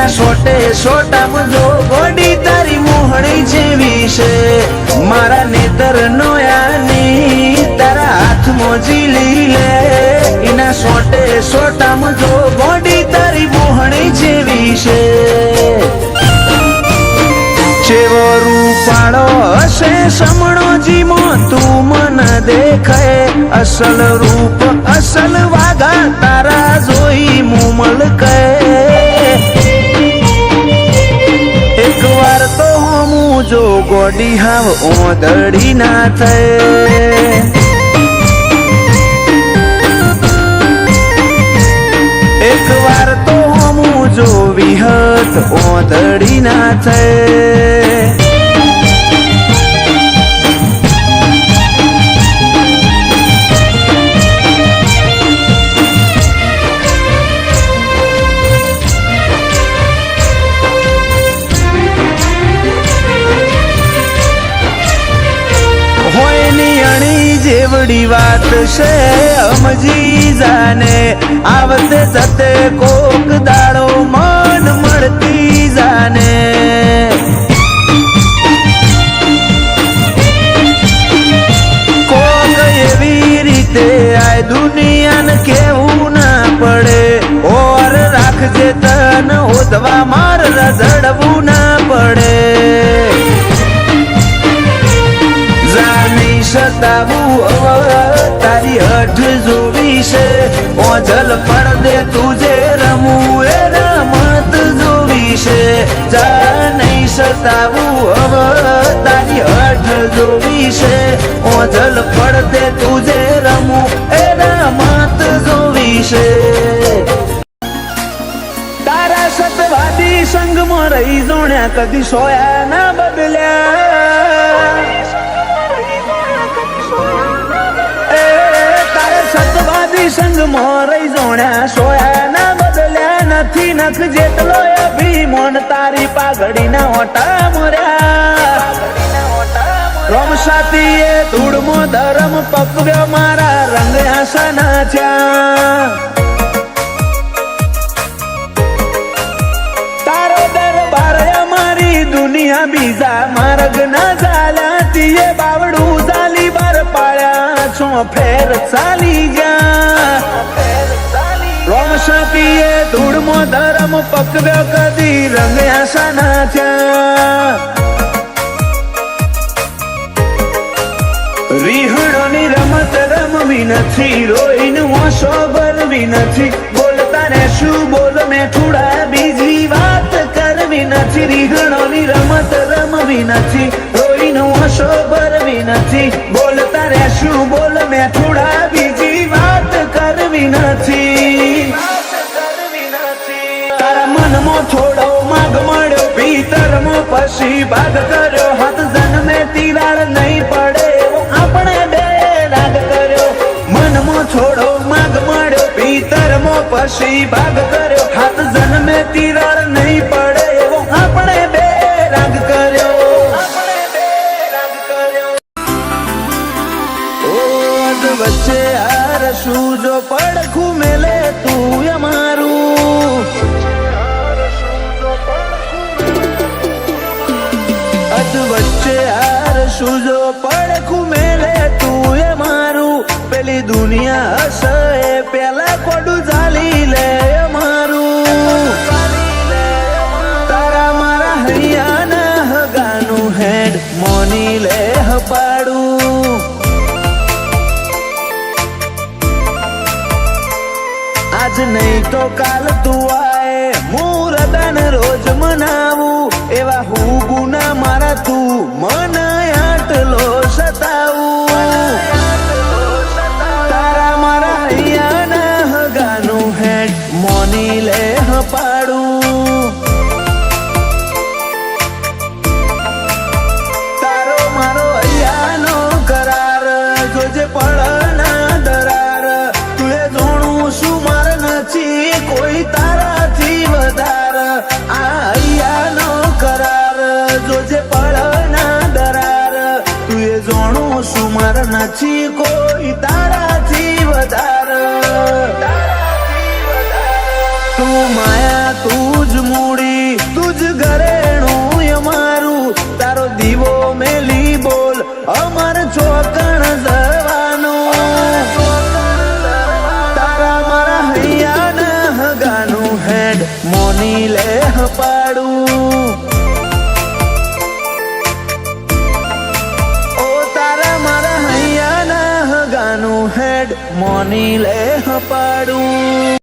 સોટે સોટામાં જો ગોડી તારી મોહણી જેવી છે મારા નેતર નો યાની તારા હાથમાં ઝીલી લે એના સોટે સોટામાં જો ગોડી તારી મોહણી જેવી છે ચેવો રૂપાળો હશે સમણો જીમો તું મન દેખાય અસલ રૂપ અસલ વાગા તારા જોઈ મુમલ કહે એક વાર તો હું જો ગોડી હાવ ઓદડી ના થાય એક વાર તો હું જો વિહત ઓદડી ના થાય જેવડી વાત છે સમજી જાને આવતે જતે કોક દાડો મન મળતી જાને કોક એવી રીતે આ દુનિયાને કેવું ના પડે ઓર રાખજે તન ઓદવા માર રઝડવું ના પડે સતાવું તારી હઠ જોવી છે ઓજલ પડદે તુજે રમવું એ રમત જોવી છે જા નહીં સતાવું તારી હઠ જોવી છે ઓજલ પડદે તુજે રમવું એ રમત જોવી છે તારા સતવાદી સંગમાં રહી જોણ્યા કદી સોયા ના બદલ્યા સતવાદી સંગમાં રહી જોણ્યા સોયા ના બદલ્યા નથી નખ જેટલો અભિમાન તારી પાઘડી ના ઓટા મર્યા રોમ સાતીએ ધૂળમો ધરમ પકવ્યો મારા રંગ આસના થયા તારો દરબાર અમારી દુનિયા બીજા માર્ગ ના ચાલ્યા તીએ બાવડું ચાલી બાર પાળ્યા છો ફેર ચાલી ગયા રોમ સાતીએ ધૂળમો ધરમ પકવ્યો કદી રંગ આસના થયા રીહણોની રમત રમવી નથી રોઈને હોશો ભરવી નથી બોલતા ને શું બોલ મેઠુડા બીજી વાત કરવી નથી રીહણોની રમત રમવી નથી રોઈને હોશો ભરવી નથી બોલતા ને શું બોલ મેઠુડા બીજી વાત કરવી નથી તારા મનમાં થોડો માગ મળ્યો ભીતરમાં પછી ભાગ કર્યો હાથ જન્મે તિરાડ નહીં પડે આપણે બે રાગ કર્યો મનમાં થોડો માગ મળ્યો ભીતરમાં પછી ભાગ કર્યો હાથ જન્મે તિરાડ નહીં પડે એવો આપણે બે રાગ કર્યો વચ્ચે હાર શું જો પડખું મેલે તું અમારું વચ્ચે હાર શું જો પડખું મેલે તું અમારું પેલી દુનિયા હશે પેલા કોડું ચાલી લે અમારું તારા મારા હૈયાના હગાનું હેડ મોની લે હપાડું આજ નહીં તો કાલ તું આય મુહૂર્તન રોજ મનાવું એવા હું ગુના મારા તું મન આટલો સતાવું તારા મારા હૈયાના હગાનું હેડ મોની લે હપાડું તારો મારો હૈયાનો કરાર જોજે પડના દરાર તું એ જોણું શું મારે નથી કોઈ તારાથી વધાર આ હૈયાનો કરાર જોજે પડના દરાર તું એ જોણું શું મારે નથી કોઈ તારાથી વધાર તું માયા દીવો મેલી બોલ અમર ચોકણ જવાનું તારા મારા હૈયાના હગાનું હેડ મોની લે પાડું ઓ તારા મારા હૈયાના હગાનું હેડ મોની લે પાડું